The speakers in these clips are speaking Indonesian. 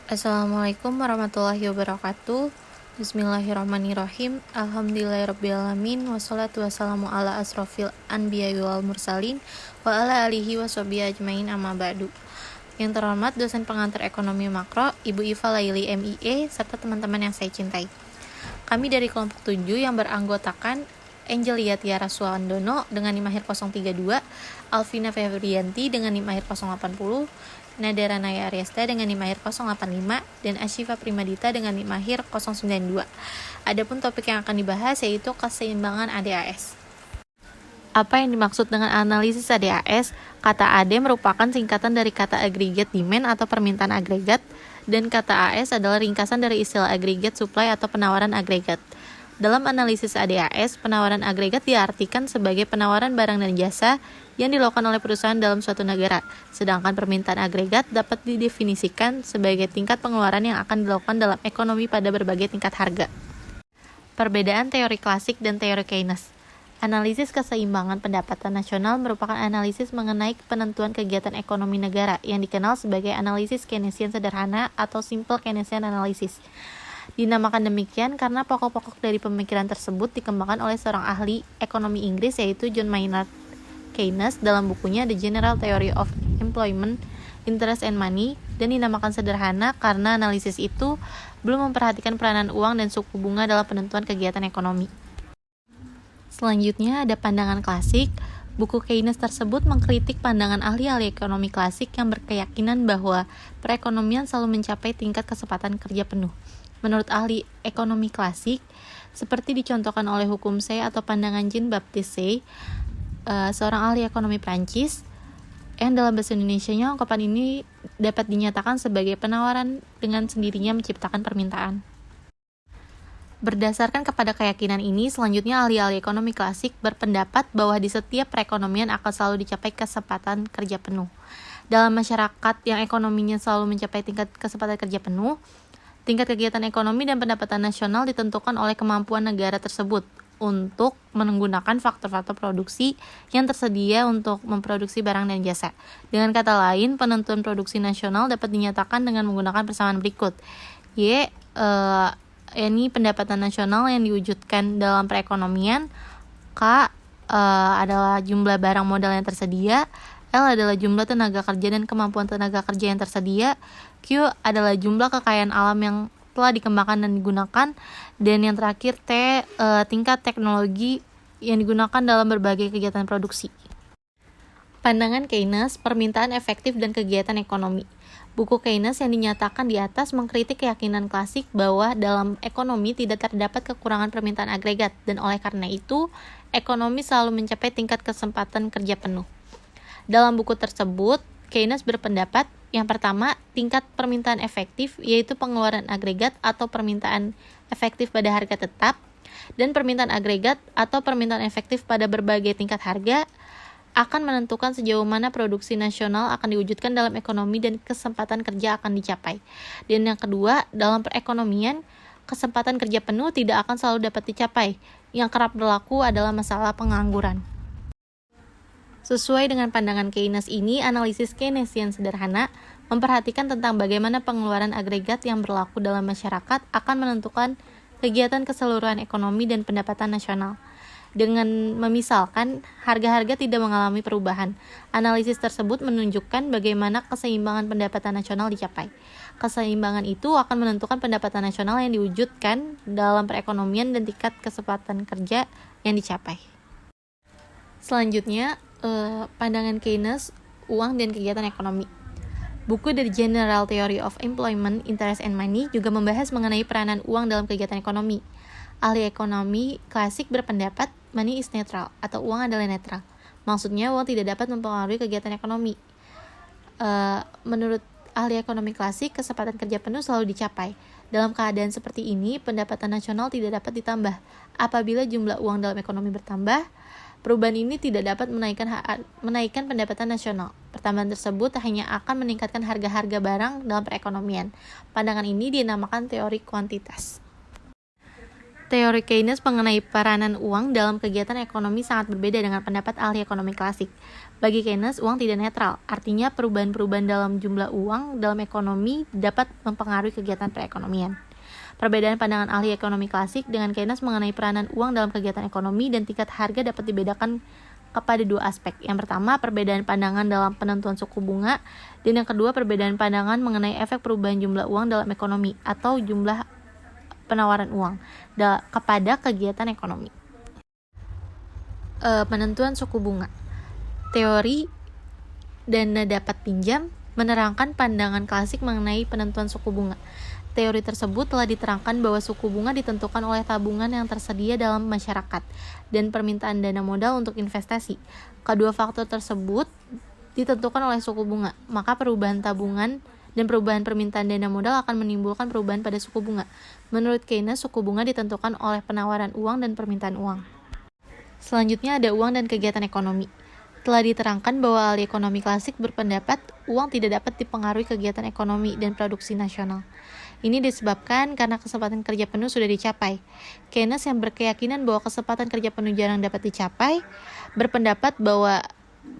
Assalamualaikum warahmatullahi wabarakatuh. Bismillahirrahmanirrahim. Alhamdulillahirrabbilalamin. Wassalatu wassalamu ala asrofil anbiya wal mursalin wa ala alihi wa sahbihi ajmain amma ba'du. Yang terhormat dosen pengantar ekonomi makro Ibu Iva Laili MIE serta teman-teman yang saya cintai. Kami dari kelompok 7 yang beranggotakan Angelia Tiara Suwandono dengan NIM akhir 032, Alvina Febrianti dengan NIM akhir 080, Nadara Naya Aryasta dengan NIM akhir 085, dan Ashifa Primadita dengan NIM akhir 092. Adapun topik yang akan dibahas yaitu keseimbangan ADAS. Apa yang dimaksud dengan analisis ADAS? Kata AD merupakan singkatan dari kata aggregate demand atau permintaan agregat, dan kata AS adalah ringkasan dari istilah aggregate supply atau penawaran agregat. Dalam analisis ADAS, penawaran agregat diartikan sebagai penawaran barang dan jasa yang dilakukan oleh perusahaan dalam suatu negara, sedangkan permintaan agregat dapat didefinisikan sebagai tingkat pengeluaran yang akan dilakukan dalam ekonomi pada berbagai tingkat harga. Perbedaan teori klasik dan teori Keynes. Analisis keseimbangan pendapatan nasional merupakan analisis mengenai penentuan kegiatan ekonomi negara yang dikenal sebagai analisis Keynesian sederhana atau simple Keynesian analysis. Dinamakan demikian karena pokok-pokok dari pemikiran tersebut dikembangkan oleh seorang ahli ekonomi Inggris yaitu John Maynard Keynes dalam bukunya The General Theory of Employment, Interest and Money, dan dinamakan sederhana karena analisis itu belum memperhatikan peranan uang dan suku bunga dalam penentuan kegiatan ekonomi. Selanjutnya ada pandangan klasik. Buku Keynes tersebut mengkritik pandangan ahli-ahli ekonomi klasik yang berkeyakinan bahwa perekonomian selalu mencapai tingkat kesempatan kerja penuh. Menurut ahli ekonomi klasik, seperti dicontohkan oleh hukum Say atau pandangan Jean-Baptiste Say, seorang ahli ekonomi Prancis, yang dalam bahasa Indonesianya ungkapan ini dapat dinyatakan sebagai penawaran dengan sendirinya menciptakan permintaan. Berdasarkan kepada keyakinan ini, selanjutnya ahli-ahli ekonomi klasik berpendapat bahwa di setiap perekonomian akan selalu dicapai kesempatan kerja penuh. Dalam masyarakat yang ekonominya selalu mencapai tingkat kesempatan kerja penuh, tingkat kegiatan ekonomi dan pendapatan nasional ditentukan oleh kemampuan negara tersebut untuk menggunakan faktor-faktor produksi yang tersedia untuk memproduksi barang dan jasa. Dengan kata lain, penentuan produksi nasional dapat dinyatakan dengan menggunakan persamaan berikut. Ini pendapatan nasional yang diwujudkan dalam perekonomian. K adalah jumlah barang modal yang tersedia. L adalah jumlah tenaga kerja dan kemampuan tenaga kerja yang tersedia. Q adalah jumlah kekayaan alam yang telah dikembangkan dan digunakan. Dan yang terakhir T, tingkat teknologi yang digunakan dalam berbagai kegiatan produksi. Pandangan Keynes, permintaan efektif dan kegiatan ekonomi. Buku Keynes yang dinyatakan di atas mengkritik keyakinan klasik bahwa dalam ekonomi tidak terdapat kekurangan permintaan agregat, dan oleh karena itu, ekonomi selalu mencapai tingkat kesempatan kerja penuh. Dalam buku tersebut, Keynes berpendapat, yang pertama, tingkat permintaan efektif, yaitu pengeluaran agregat atau permintaan efektif pada harga tetap, dan permintaan agregat atau permintaan efektif pada berbagai tingkat harga, akan menentukan sejauh mana produksi nasional akan diwujudkan dalam ekonomi dan kesempatan kerja akan dicapai. Dan yang kedua, dalam perekonomian, kesempatan kerja penuh tidak akan selalu dapat dicapai. Yang kerap berlaku adalah masalah pengangguran. Sesuai dengan pandangan Keynes ini, analisis Keynesian sederhana memperhatikan tentang bagaimana pengeluaran agregat yang berlaku dalam masyarakat akan menentukan kegiatan keseluruhan ekonomi dan pendapatan nasional. Dengan memisalkan, harga-harga tidak mengalami perubahan. Analisis tersebut menunjukkan bagaimana keseimbangan pendapatan nasional dicapai. Keseimbangan itu akan menentukan pendapatan nasional yang diwujudkan dalam perekonomian dan tingkat kesempatan kerja yang dicapai. Selanjutnya, pandangan Keynes, uang dan kegiatan ekonomi. Buku The General Theory of Employment, Interest and Money juga membahas mengenai peranan uang dalam kegiatan ekonomi. Ahli ekonomi klasik berpendapat money is neutral atau uang adalah netral. Maksudnya uang tidak dapat mempengaruhi kegiatan ekonomi. Menurut ahli ekonomi klasik, kesempatan kerja penuh selalu dicapai. Dalam keadaan seperti ini, pendapatan nasional tidak dapat ditambah. Apabila jumlah uang dalam ekonomi bertambah, perubahan ini tidak dapat menaikkan pendapatan nasional. Pertambahan tersebut hanya akan meningkatkan harga-harga barang dalam perekonomian. Pandangan ini dinamakan teori kuantitas. Teori Keynes mengenai peranan uang dalam kegiatan ekonomi sangat berbeda dengan pendapat ahli ekonomi klasik. Bagi Keynes, uang tidak netral, artinya perubahan-perubahan dalam jumlah uang dalam ekonomi dapat mempengaruhi kegiatan perekonomian. Perbedaan pandangan ahli ekonomi klasik dengan Keynes mengenai peranan uang dalam kegiatan ekonomi dan tingkat harga dapat dibedakan kepada dua aspek. Yang pertama, perbedaan pandangan dalam penentuan suku bunga, dan yang kedua, perbedaan pandangan mengenai efek perubahan jumlah uang dalam ekonomi atau jumlah penawaran uang kepada kegiatan ekonomi. Penentuan suku bunga. Teori dana dapat pinjam menerangkan pandangan klasik mengenai penentuan suku bunga. Teori tersebut telah diterangkan bahwa suku bunga ditentukan oleh tabungan yang tersedia dalam masyarakat dan permintaan dana modal untuk investasi. Kedua faktor tersebut ditentukan oleh suku bunga, maka perubahan tabungan dan perubahan permintaan dana modal akan menimbulkan perubahan pada suku bunga. Menurut Keynes, suku bunga ditentukan oleh penawaran uang dan permintaan uang. Selanjutnya ada uang dan kegiatan ekonomi. Telah diterangkan bahwa ahli ekonomi klasik berpendapat uang tidak dapat dipengaruhi kegiatan ekonomi dan produksi nasional. Ini disebabkan karena kesempatan kerja penuh sudah dicapai. Keynes yang berkeyakinan bahwa kesempatan kerja penuh jarang dapat dicapai, berpendapat bahwa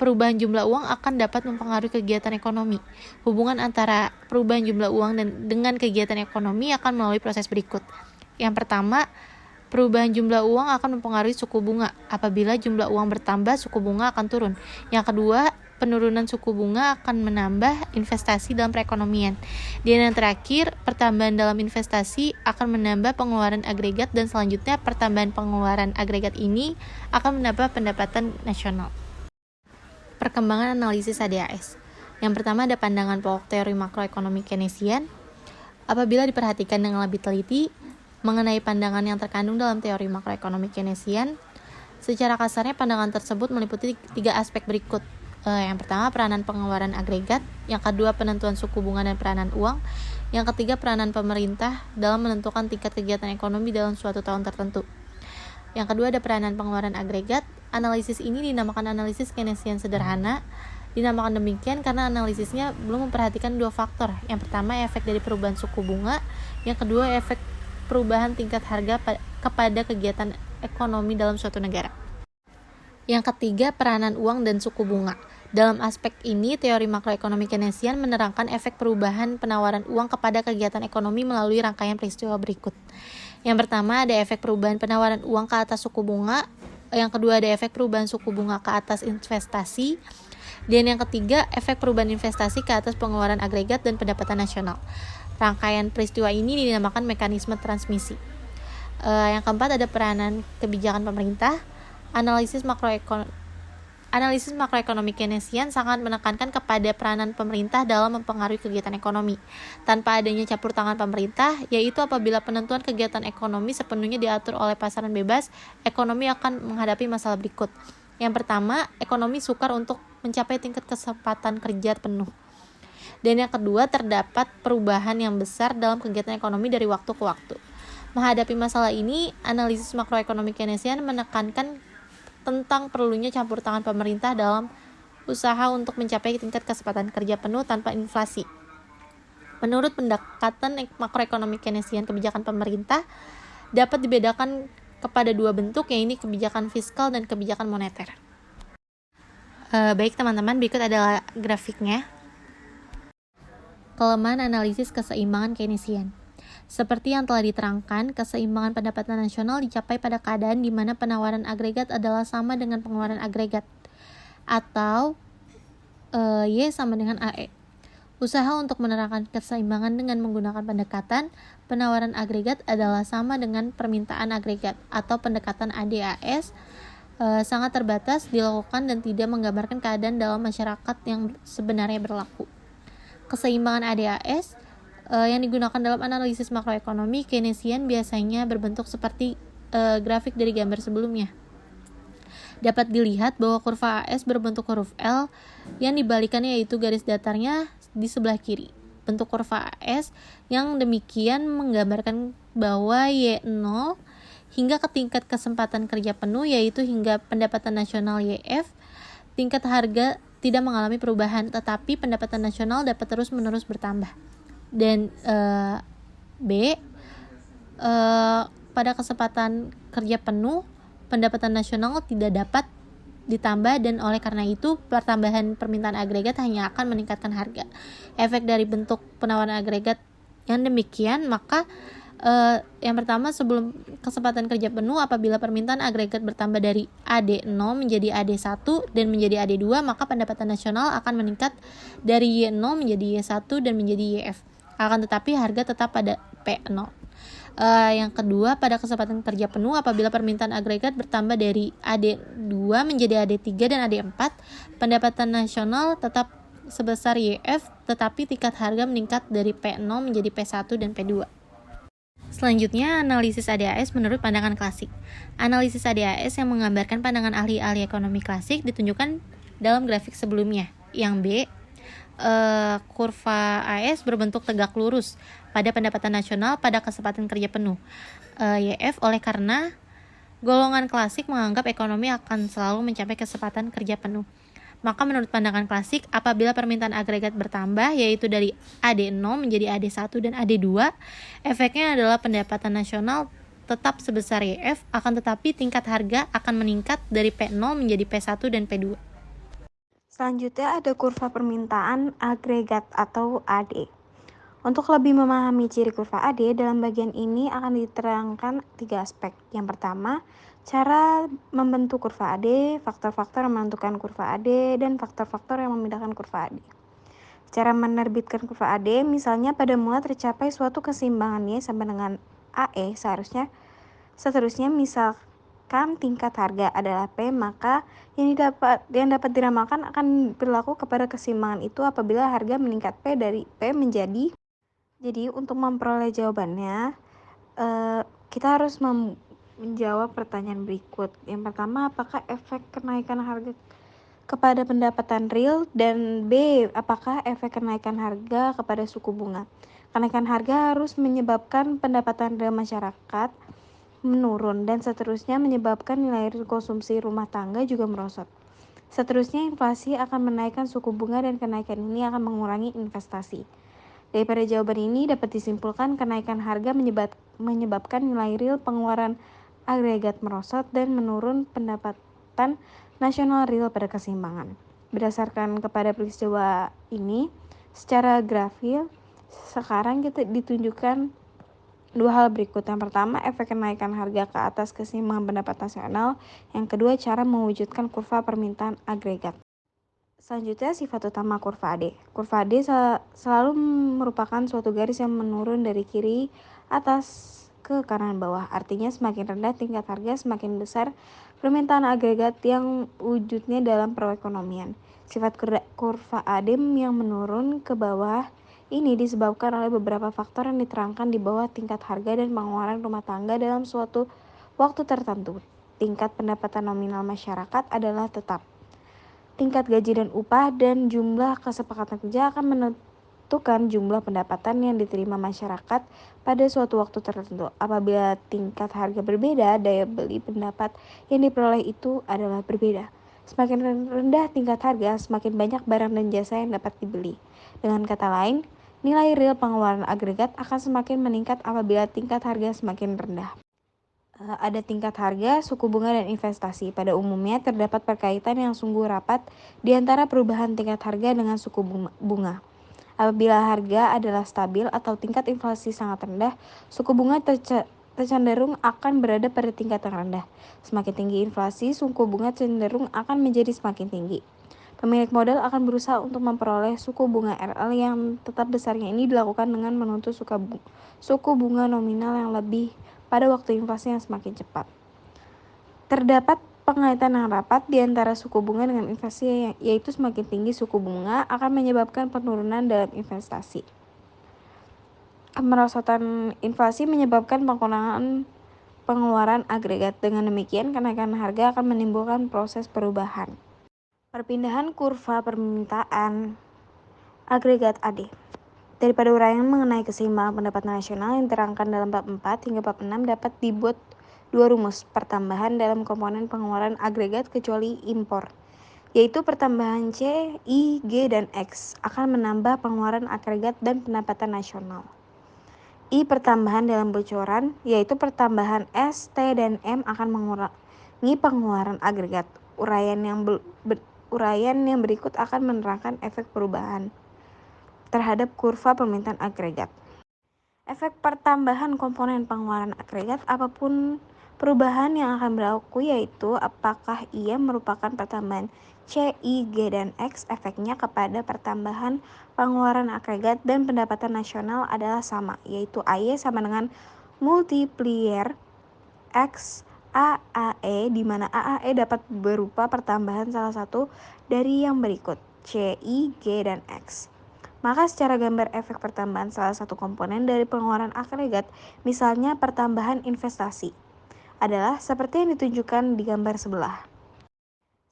perubahan jumlah uang akan dapat mempengaruhi kegiatan ekonomi. Hubungan antara perubahan jumlah uang dengan kegiatan ekonomi akan melalui proses berikut. Yang pertama, perubahan jumlah uang akan mempengaruhi suku bunga. Apabila jumlah uang bertambah, suku bunga akan turun. Yang kedua, penurunan suku bunga akan menambah investasi dalam perekonomian. Dan yang terakhir, pertambahan dalam investasi akan menambah pengeluaran agregat, dan selanjutnya pertambahan pengeluaran agregat ini akan menambah pendapatan nasional. Perkembangan analisis ADAS. Yang pertama ada pandangan pokok teori makroekonomi Keynesian. Apabila diperhatikan dengan lebih teliti mengenai pandangan yang terkandung dalam teori makroekonomi Keynesian, secara kasarnya pandangan tersebut meliputi tiga aspek berikut. Yang pertama, peranan pengeluaran agregat. Yang kedua, penentuan suku bunga dan peranan uang. Yang ketiga, peranan pemerintah dalam menentukan tingkat kegiatan ekonomi dalam suatu tahun tertentu. Yang kedua, ada peranan pengeluaran agregat. Analisis ini dinamakan analisis Keynesian sederhana. Dinamakan demikian karena analisisnya belum memperhatikan dua faktor. Yang pertama, efek dari perubahan suku bunga. Yang kedua, efek perubahan tingkat harga kepada kegiatan ekonomi dalam suatu negara. Yang ketiga, peranan uang dan suku bunga. Dalam aspek ini, teori makroekonomi Keynesian menerangkan efek perubahan penawaran uang kepada kegiatan ekonomi melalui rangkaian peristiwa berikut. Yang pertama, ada efek perubahan penawaran uang ke atas suku bunga. Yang kedua, ada efek perubahan suku bunga ke atas investasi. Dan yang ketiga, efek perubahan investasi ke atas pengeluaran agregat dan pendapatan nasional. Rangkaian peristiwa ini dinamakan mekanisme transmisi. Yang keempat, ada peranan kebijakan pemerintah. Analisis makroekonomi Keynesian sangat menekankan kepada peranan pemerintah dalam mempengaruhi kegiatan ekonomi. Tanpa adanya campur tangan pemerintah, yaitu apabila penentuan kegiatan ekonomi sepenuhnya diatur oleh pasaran bebas, ekonomi akan menghadapi masalah berikut. Yang pertama, ekonomi sukar untuk mencapai tingkat kesempatan kerja penuh. Dan yang kedua, terdapat perubahan yang besar dalam kegiatan ekonomi dari waktu ke waktu. Menghadapi masalah ini, analisis makroekonomi Keynesian menekankan tentang perlunya campur tangan pemerintah dalam usaha untuk mencapai tingkat kesempatan kerja penuh tanpa inflasi. Menurut pendekatan makroekonomi Keynesian, kebijakan pemerintah dapat dibedakan kepada dua bentuk, yaitu kebijakan fiskal dan kebijakan moneter. Baik teman-teman, berikut adalah grafiknya. Kelemahan analisis keseimbangan Keynesian. Seperti yang telah diterangkan, keseimbangan pendapatan nasional dicapai pada keadaan di mana penawaran agregat adalah sama dengan pengeluaran agregat, atau Y sama dengan AE. Usaha untuk menerangkan keseimbangan dengan menggunakan pendekatan penawaran agregat adalah sama dengan permintaan agregat, atau pendekatan ADAS sangat terbatas dilakukan dan tidak menggambarkan keadaan dalam masyarakat yang sebenarnya berlaku. Keseimbangan ADAS yang digunakan dalam analisis makroekonomi Keynesian biasanya berbentuk seperti grafik dari gambar sebelumnya. Dapat dilihat bahwa kurva AS berbentuk huruf L yang dibalikannya, yaitu garis datarnya di sebelah kiri. Bentuk kurva AS yang demikian menggambarkan bahwa Y0 hingga ke tingkat kesempatan kerja penuh, yaitu hingga pendapatan nasional YF, tingkat harga tidak mengalami perubahan, tetapi pendapatan nasional dapat terus-menerus bertambah. Dan B, pada kesempatan kerja penuh, pendapatan nasional tidak dapat ditambah dan oleh karena itu pertambahan permintaan agregat hanya akan meningkatkan harga. Efek dari bentuk penawaran agregat yang demikian, maka yang pertama, sebelum kesempatan kerja penuh, apabila permintaan agregat bertambah dari AD0 menjadi AD1 dan menjadi AD2, maka pendapatan nasional akan meningkat dari Y0 menjadi Y1 dan menjadi YF. Akan tetapi harga tetap pada P0. Yang kedua, pada kesempatan kerja penuh, apabila permintaan agregat bertambah dari AD2 menjadi AD3 dan AD4, pendapatan nasional tetap sebesar YF, tetapi tingkat harga meningkat dari P0 menjadi P1 dan P2. Selanjutnya, analisis ADAS menurut pandangan klasik. Analisis ADAS yang menggambarkan pandangan ahli-ahli ekonomi klasik ditunjukkan dalam grafik sebelumnya. Yang B, kurva AS berbentuk tegak lurus pada pendapatan nasional pada kesempatan kerja penuh. YF oleh karena golongan klasik menganggap ekonomi akan selalu mencapai kesempatan kerja penuh. Maka menurut pandangan klasik, apabila permintaan agregat bertambah, yaitu dari AD0 menjadi AD1 dan AD2, efeknya adalah pendapatan nasional tetap sebesar YF, akan tetapi tingkat harga akan meningkat dari P0 menjadi P1 dan P2. Selanjutnya ada kurva permintaan agregat atau AD. Untuk lebih memahami ciri kurva AD, dalam bagian ini akan diterangkan 3 aspek. Yang pertama, cara membentuk kurva AD, faktor-faktor yang menentukan kurva AD, dan faktor-faktor yang membedakan kurva AD. Cara menerbitkan kurva AD, misalnya pada mula tercapai suatu keseimbangan Y sampai dengan AE, seterusnya misalkan tingkat harga adalah P, maka yang dapat diramalkan akan berlaku kepada keseimbangan itu apabila harga meningkat P dari P menjadi. Jadi untuk memperoleh jawabannya, kita harus menjawab pertanyaan berikut. Yang pertama, apakah efek kenaikan harga kepada pendapatan real, dan B, apakah efek kenaikan harga kepada suku bunga. Kenaikan harga harus menyebabkan pendapatan real masyarakat menurun dan seterusnya menyebabkan nilai konsumsi rumah tangga juga merosot. Seterusnya, inflasi akan menaikkan suku bunga dan kenaikan ini akan mengurangi investasi. Daripada jawaban ini dapat disimpulkan kenaikan harga menyebabkan nilai real pengeluaran agregat merosot dan menurun pendapatan nasional real pada keseimbangan. Berdasarkan kepada peristiwa ini, secara grafis sekarang kita ditunjukkan dua hal berikut. Yang pertama, efek kenaikan harga ke atas keseimbangan pendapatan nasional. Yang kedua, cara mewujudkan kurva permintaan agregat. Selanjutnya, sifat utama kurva AD. Kurva AD selalu merupakan suatu garis yang menurun dari kiri atas ke kanan bawah. Artinya semakin rendah tingkat harga, semakin besar permintaan agregat yang wujudnya dalam perekonomian. Sifat kurva AD yang menurun ke bawah ini disebabkan oleh beberapa faktor yang diterangkan di bawah. Tingkat harga dan pengeluaran rumah tangga dalam suatu waktu tertentu. Tingkat pendapatan nominal masyarakat adalah tetap. Tingkat gaji dan upah dan jumlah kesepakatan kerja akan menentukan jumlah pendapatan yang diterima masyarakat pada suatu waktu tertentu. Apabila tingkat harga berbeda, daya beli pendapat yang diperoleh itu adalah berbeda. Semakin rendah tingkat harga, semakin banyak barang dan jasa yang dapat dibeli. Dengan kata lain, nilai real pengeluaran agregat akan semakin meningkat apabila tingkat harga semakin rendah. Ada tingkat harga, suku bunga, dan investasi. Pada umumnya terdapat perkaitan yang sungguh rapat di antara perubahan tingkat harga dengan suku bunga. Apabila harga adalah stabil atau tingkat inflasi sangat rendah, suku bunga tercenderung akan berada pada tingkat yang rendah. Semakin tinggi inflasi, suku bunga cenderung akan menjadi semakin tinggi. Pemilik modal akan berusaha untuk memperoleh suku bunga RL yang tetap besarnya. Ini dilakukan dengan menuntut suku bunga nominal yang lebih pada waktu inflasi yang semakin cepat. Terdapat pengaitan yang rapat di antara suku bunga dengan inflasi, yaitu semakin tinggi suku bunga akan menyebabkan penurunan dalam investasi. Kemerosotan inflasi menyebabkan pengurangan pengeluaran agregat. Dengan demikian, kenaikan harga akan menimbulkan proses perubahan. Perpindahan kurva permintaan agregat AD. Daripada uraian mengenai keseimbangan pendapatan nasional yang diterangkan dalam bab 4 hingga bab 6 dapat dibuat dua rumus pertambahan dalam komponen pengeluaran agregat kecuali impor, yaitu pertambahan C, I, G, dan X akan menambah pengeluaran agregat dan pendapatan nasional. I pertambahan dalam bocoran, yaitu pertambahan S, T, dan M akan mengurangi pengeluaran agregat. Uraian yang berikut akan menerangkan efek perubahan terhadap kurva permintaan agregat. Efek pertambahan komponen pengeluaran agregat, apapun perubahan yang akan berlaku, yaitu apakah ia merupakan pertambahan C, I, G, dan X, efeknya kepada pertambahan pengeluaran agregat dan pendapatan nasional adalah sama, yaitu AY sama dengan multiplier X AAE, di mana AAE dapat berupa pertambahan salah satu dari yang berikut, C, I, G, dan X. Maka secara gambar efek pertambahan salah satu komponen dari pengeluaran agregat, misalnya pertambahan investasi, adalah seperti yang ditunjukkan di gambar sebelah.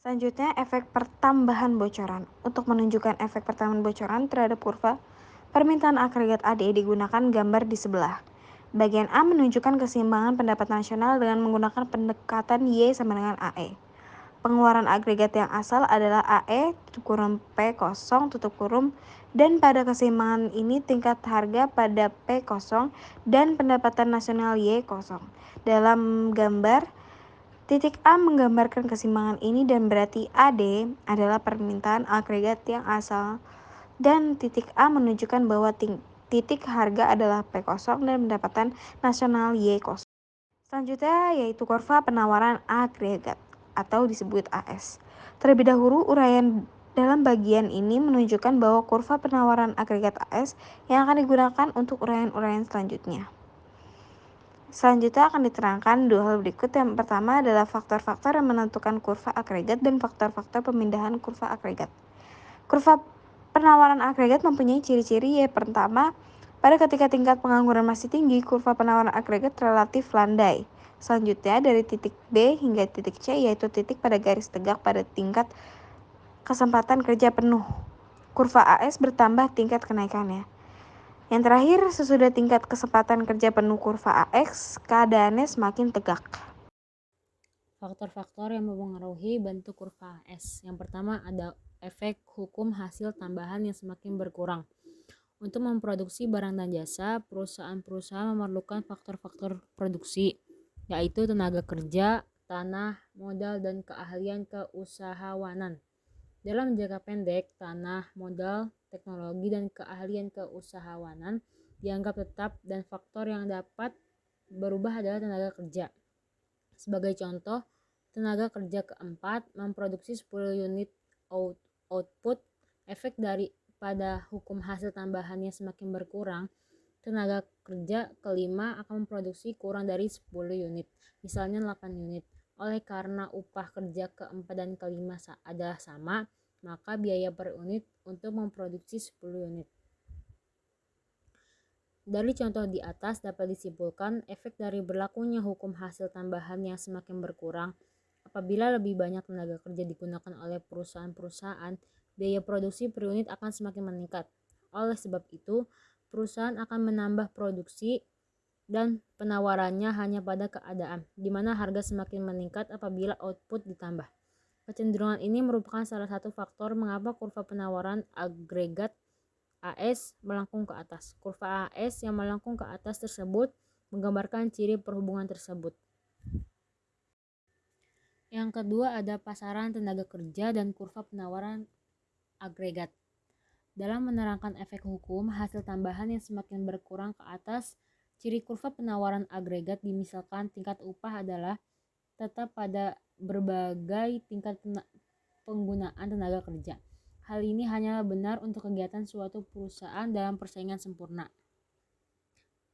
Selanjutnya, efek pertambahan bocoran. Untuk menunjukkan efek pertambahan bocoran terhadap kurva permintaan agregat AD digunakan gambar di sebelah. Bagian A menunjukkan keseimbangan pendapatan nasional dengan menggunakan pendekatan Y sama dengan AE. Pengeluaran agregat yang asal adalah AE tutup kurung P kosong tutup kurung, dan pada keseimbangan ini tingkat harga pada P kosong dan pendapatan nasional Y kosong. Dalam gambar, titik A menggambarkan keseimbangan ini dan berarti AD adalah permintaan agregat yang asal, dan titik A menunjukkan bahwa titik harga adalah P kosong dan pendapatan nasional Y kosong. Selanjutnya yaitu kurva penawaran agregat atau disebut AS. Terlebih dahulu, uraian dalam bagian ini menunjukkan bahwa kurva penawaran agregat AS yang akan digunakan untuk uraian-uraian selanjutnya. Selanjutnya akan diterangkan dua hal berikut. Yang pertama adalah faktor-faktor yang menentukan kurva agregat dan faktor-faktor pemindahan kurva agregat. Kurva penawaran agregat mempunyai ciri-ciri. Yang pertama, pada ketika tingkat pengangguran masih tinggi, kurva penawaran agregat relatif landai. Selanjutnya, dari titik B hingga titik C, yaitu titik pada garis tegak pada tingkat kesempatan kerja penuh. Kurva AS bertambah tingkat kenaikannya. Yang terakhir, sesudah tingkat kesempatan kerja penuh kurva AX, keadaannya semakin tegak. Faktor-faktor yang mempengaruhi bentuk kurva AS. Yang pertama ada efek hukum hasil tambahan yang semakin berkurang. Untuk memproduksi barang dan jasa, perusahaan-perusahaan memerlukan faktor-faktor produksi, yaitu tenaga kerja, tanah, modal, dan keahlian keusahawanan. Dalam jangka pendek, tanah, modal, teknologi, dan keahlian keusahawanan dianggap tetap, dan faktor yang dapat berubah adalah tenaga kerja. Sebagai contoh, tenaga kerja keempat memproduksi 10 unit output. Efek pada hukum hasil tambahannya semakin berkurang, tenaga kerja kelima akan memproduksi kurang dari 10 unit, misalnya 8 unit. Oleh karena upah kerja keempat dan kelima adalah sama, maka biaya per unit untuk memproduksi 10 unit. Dari contoh di atas dapat disimpulkan efek dari berlakunya hukum hasil tambahan yang semakin berkurang. Apabila lebih banyak tenaga kerja digunakan oleh perusahaan-perusahaan, biaya produksi per unit akan semakin meningkat. Oleh sebab itu, perusahaan akan menambah produksi dan penawarannya hanya pada keadaan di mana harga semakin meningkat apabila output ditambah. Kecenderungan ini merupakan salah satu faktor mengapa kurva penawaran agregat AS melengkung ke atas. Kurva AS yang melengkung ke atas tersebut menggambarkan ciri perhubungan tersebut. Yang kedua ada pasaran tenaga kerja dan kurva penawaran agregat. Dalam menerangkan efek hukum hasil tambahan yang semakin berkurang ke atas, ciri kurva penawaran agregat dimisalkan tingkat upah adalah tetap pada berbagai tingkat penggunaan tenaga kerja. Hal ini hanyalah benar untuk kegiatan suatu perusahaan dalam persaingan sempurna.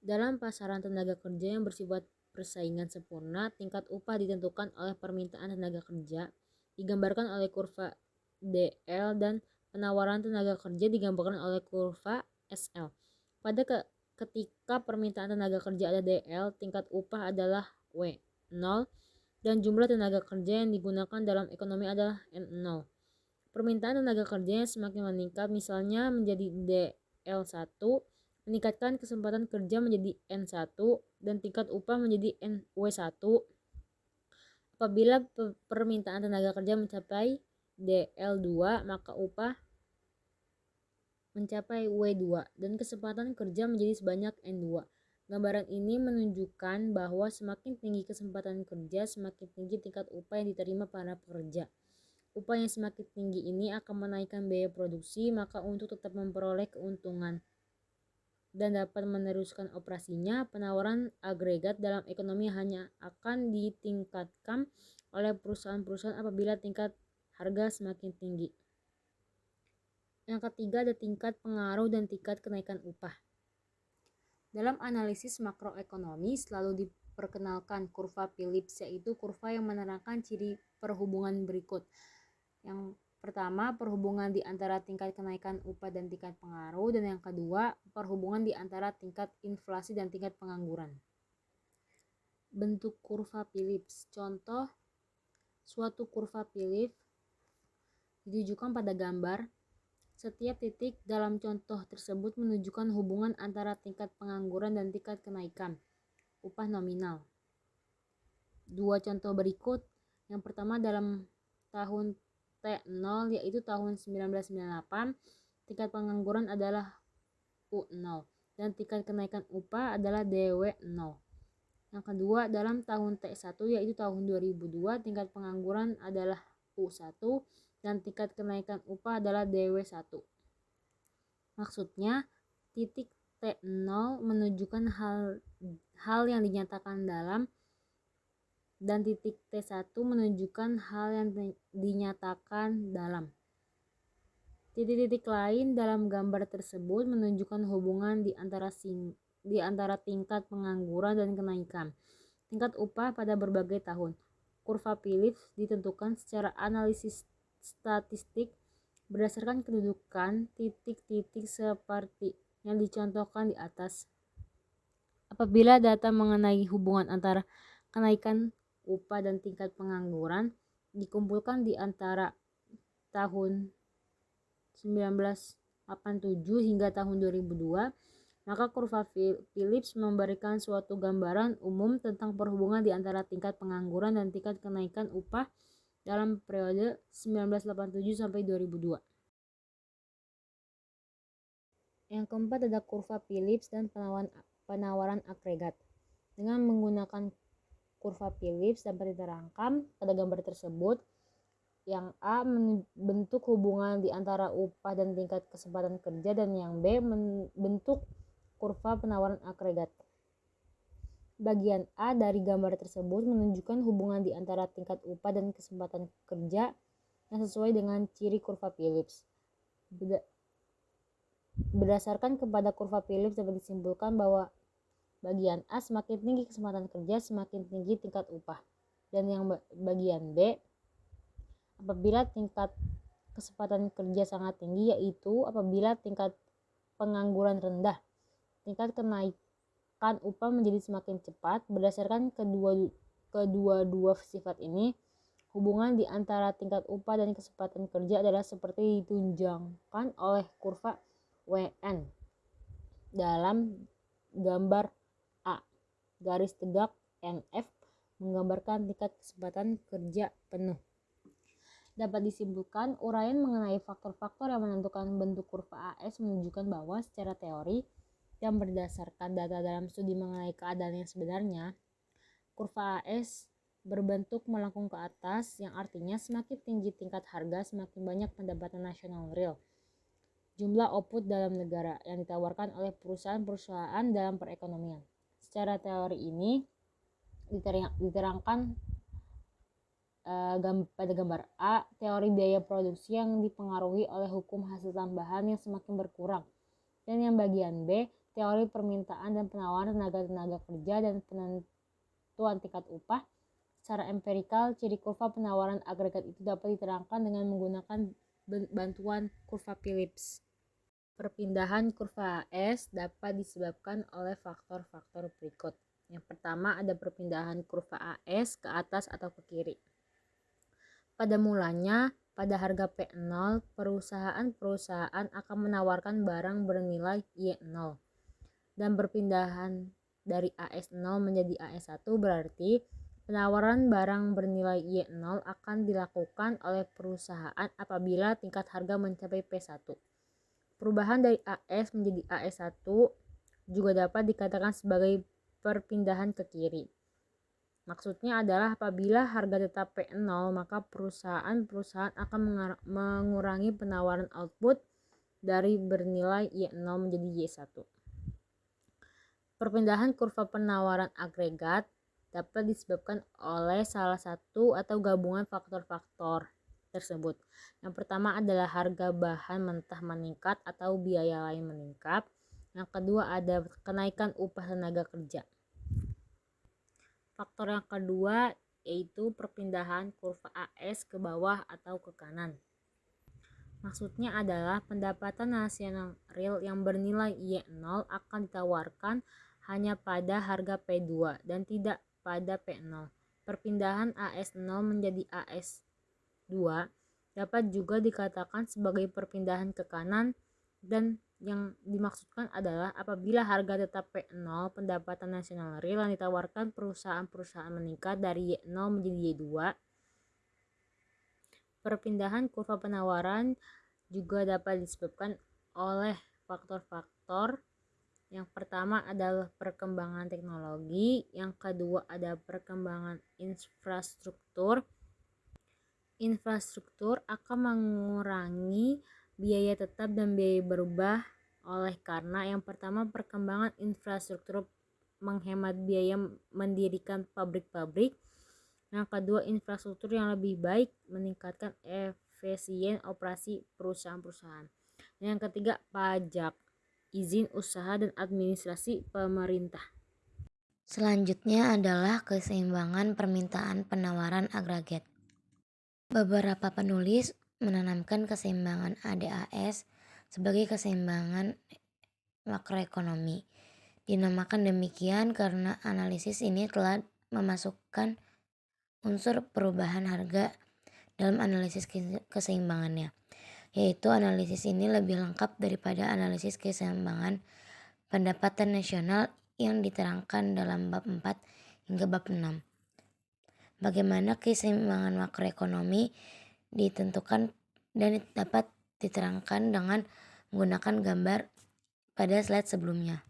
Dalam pasaran tenaga kerja yang bersifat persaingan sempurna, tingkat upah ditentukan oleh permintaan tenaga kerja, digambarkan oleh kurva DL, dan penawaran tenaga kerja digambarkan oleh kurva SL. Ketika permintaan tenaga kerja ada DL, tingkat upah adalah W0, dan jumlah tenaga kerja yang digunakan dalam ekonomi adalah N0. Permintaan tenaga kerja yang semakin meningkat, misalnya menjadi DL1, meningkatkan kesempatan kerja menjadi N1 dan tingkat upah menjadi NW1. Apabila permintaan tenaga kerja mencapai DL2, maka upah mencapai W2 dan kesempatan kerja menjadi sebanyak N2. Gambaran ini menunjukkan bahwa semakin tinggi kesempatan kerja, semakin tinggi tingkat upah yang diterima para pekerja. upah yang semakin tinggi ini akan menaikkan biaya produksi, maka untuk tetap memperoleh keuntungan dan dapat meneruskan operasinya, penawaran agregat dalam ekonomi hanya akan ditingkatkan oleh perusahaan-perusahaan apabila tingkat harga semakin tinggi. Yang ketiga ada tingkat pengaruh dan tingkat kenaikan upah. Dalam analisis makroekonomi selalu diperkenalkan kurva Phillips, yaitu kurva yang menerangkan ciri perhubungan berikut. Yang pertama, perhubungan di antara tingkat kenaikan upah dan tingkat pengaruh, dan yang kedua, perhubungan di antara tingkat inflasi dan tingkat pengangguran. Bentuk kurva Phillips. Contoh suatu kurva Phillips ditujukan pada gambar. Setiap titik dalam contoh tersebut menunjukkan hubungan antara tingkat pengangguran dan tingkat kenaikan upah nominal. Dua contoh berikut. Yang pertama dalam tahun T0 yaitu tahun 1998, tingkat pengangguran adalah U0 dan tingkat kenaikan upah adalah DW0. Yang kedua dalam tahun T1 yaitu tahun 2002, tingkat pengangguran adalah U1 dan tingkat kenaikan upah adalah DW1. Maksudnya, titik T0 menunjukkan hal yang dinyatakan dalam, dan titik T1 menunjukkan hal yang dinyatakan dalam. Titik-titik lain dalam gambar tersebut menunjukkan hubungan di antara tingkat pengangguran dan kenaikan tingkat upah pada berbagai tahun. Kurva Phillips ditentukan secara analisis statistik berdasarkan kedudukan titik-titik seperti yang dicontohkan di atas. Apabila data mengenai hubungan antara kenaikan upah dan tingkat pengangguran dikumpulkan di antara tahun 1987 hingga tahun 2002, maka kurva Phillips memberikan suatu gambaran umum tentang perhubungan di antara tingkat pengangguran dan tingkat kenaikan upah dalam periode 1987 sampai 2002. Yang keempat ada kurva Phillips dan penawaran agregat. Dengan menggunakan kurva Phillips dapat diterangkan pada gambar tersebut. Yang A membentuk hubungan di antara upah dan tingkat kesempatan kerja, dan yang B membentuk kurva penawaran agregat. Bagian A dari gambar tersebut menunjukkan hubungan di antara tingkat upah dan kesempatan kerja yang sesuai dengan ciri kurva Phillips. Berdasarkan kepada kurva Phillips dapat disimpulkan bahwa bagian A semakin tinggi kesempatan kerja, semakin tinggi tingkat upah. Dan yang bagian B, apabila tingkat kesempatan kerja sangat tinggi, yaitu apabila tingkat pengangguran rendah, tingkat kenaikan upah menjadi semakin cepat. Berdasarkan kedua sifat ini, hubungan di antara tingkat upah dan kesempatan kerja adalah seperti ditunjukkan oleh kurva WN dalam gambar A. Garis tegak NF menggambarkan tingkat kesempatan kerja penuh. Dapat disimpulkan, uraian mengenai faktor-faktor yang menentukan bentuk kurva AS menunjukkan bahwa secara teori dan berdasarkan data dalam studi mengenai keadaan yang sebenarnya, kurva AS berbentuk melengkung ke atas, yang artinya semakin tinggi tingkat harga, semakin banyak pendapatan nasional real, jumlah output dalam negara yang ditawarkan oleh perusahaan-perusahaan dalam perekonomian. Secara teori ini diterangkan pada gambar A, teori biaya produksi yang dipengaruhi oleh hukum hasil tambahan yang semakin berkurang. Dan yang bagian B, teori permintaan dan penawaran tenaga kerja dan penentuan tingkat upah. Secara empirikal, ciri kurva penawaran agregat itu dapat diterangkan dengan menggunakan bantuan kurva Phillips. Perpindahan kurva AS dapat disebabkan oleh faktor-faktor berikut. Yang pertama ada perpindahan kurva AS ke atas atau ke kiri. Pada mulanya, pada harga P0, perusahaan-perusahaan akan menawarkan barang bernilai Y0. Dan perpindahan dari AS0 menjadi AS1 berarti penawaran barang bernilai Y0 akan dilakukan oleh perusahaan apabila tingkat harga mencapai P1. Perubahan dari AS menjadi AS1 juga dapat dikatakan sebagai perpindahan ke kiri. Maksudnya adalah apabila harga tetap P0, maka perusahaan akan mengurangi penawaran output dari bernilai Y0 menjadi Y1. Perpindahan kurva penawaran agregat dapat disebabkan oleh salah satu atau gabungan faktor-faktor tersebut. Yang pertama adalah harga bahan mentah meningkat atau biaya lain meningkat. Yang kedua ada kenaikan upah tenaga kerja. Faktor yang kedua yaitu perpindahan kurva AS ke bawah atau ke kanan. Maksudnya adalah pendapatan nasional real yang bernilai Y0 akan ditawarkan hanya pada harga P2 dan tidak pada P0. Perpindahan AS0 menjadi AS2 dapat juga dikatakan sebagai perpindahan ke kanan, dan yang dimaksudkan adalah apabila harga tetap P0, pendapatan nasional real yang ditawarkan perusahaan meningkat dari Y0 menjadi Y2. Perpindahan kurva penawaran juga dapat disebabkan oleh faktor-faktor. Yang pertama adalah perkembangan teknologi, yang kedua ada perkembangan infrastruktur. Infrastruktur akan mengurangi biaya tetap dan biaya berubah oleh karena yang pertama perkembangan infrastruktur menghemat biaya mendirikan pabrik-pabrik. Yang kedua infrastruktur yang lebih baik meningkatkan efisien operasi perusahaan-perusahaan. Yang ketiga pajak, izin usaha dan administrasi pemerintah. Selanjutnya adalah keseimbangan permintaan penawaran agregat. Beberapa penulis menanamkan keseimbangan ADAS sebagai keseimbangan makroekonomi. Dinamakan demikian karena analisis ini telah memasukkan unsur perubahan harga dalam analisis keseimbangannya, yaitu analisis ini lebih lengkap daripada analisis keseimbangan pendapatan nasional yang diterangkan dalam bab 4 hingga bab 6. Bagaimana keseimbangan makroekonomi ditentukan dan dapat diterangkan dengan menggunakan gambar pada slide sebelumnya.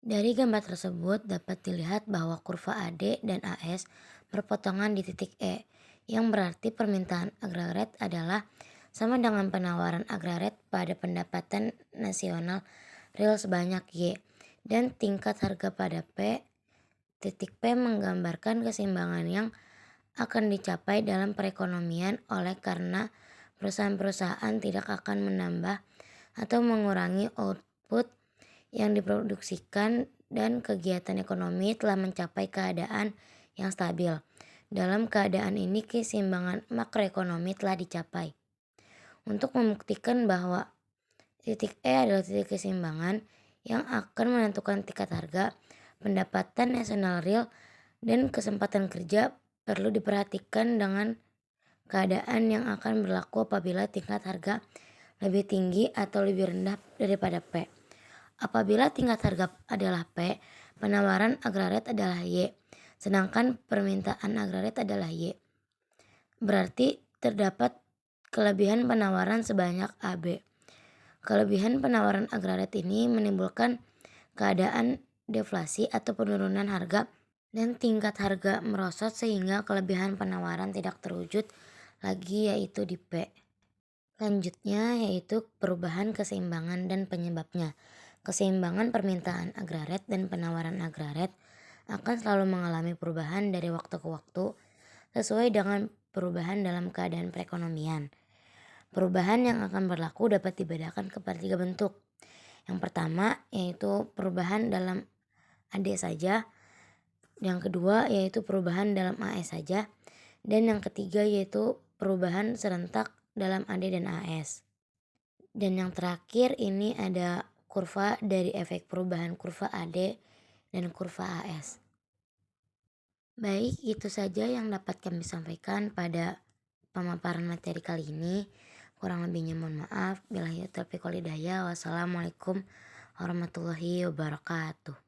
Dari gambar tersebut dapat dilihat bahwa kurva AD dan AS berpotongan di titik E, yang berarti permintaan agregat adalah sama dengan penawaran agregat pada pendapatan nasional real sebanyak Y, dan tingkat harga pada P. Titik P menggambarkan keseimbangan yang akan dicapai dalam perekonomian oleh karena perusahaan-perusahaan tidak akan menambah atau mengurangi output yang diproduksikan dan kegiatan ekonomi telah mencapai keadaan yang stabil. Dalam keadaan ini keseimbangan makroekonomi telah dicapai. Untuk membuktikan bahwa titik E adalah titik keseimbangan yang akan menentukan tingkat harga, pendapatan nasional real, dan kesempatan kerja, perlu diperhatikan dengan keadaan yang akan berlaku apabila tingkat harga lebih tinggi atau lebih rendah daripada P. Apabila tingkat harga adalah P, penawaran agregat adalah Y, sedangkan permintaan agregat adalah Y. Berarti terdapat kelebihan penawaran sebanyak AB. Kelebihan penawaran agregat ini menimbulkan keadaan deflasi atau penurunan harga dan tingkat harga merosot sehingga kelebihan penawaran tidak terwujud lagi, yaitu di P. Selanjutnya yaitu perubahan keseimbangan dan penyebabnya. Keseimbangan permintaan agregat dan penawaran agregat akan selalu mengalami perubahan dari waktu ke waktu sesuai dengan perubahan dalam keadaan perekonomian. Perubahan yang akan berlaku dapat dibedakan kepada 3 bentuk. Yang pertama yaitu perubahan dalam AD saja, yang kedua yaitu perubahan dalam AS saja, dan yang ketiga yaitu perubahan serentak dalam AD dan AS. Dan yang terakhir ini ada kurva dari efek perubahan kurva AD dan kurva AS. Baik, itu saja yang dapat kami sampaikan pada pemaparan materi kali ini. Kurang lebihnya mohon maaf. Billahi taufiq wal hidayah. Wassalamualaikum warahmatullahi wabarakatuh.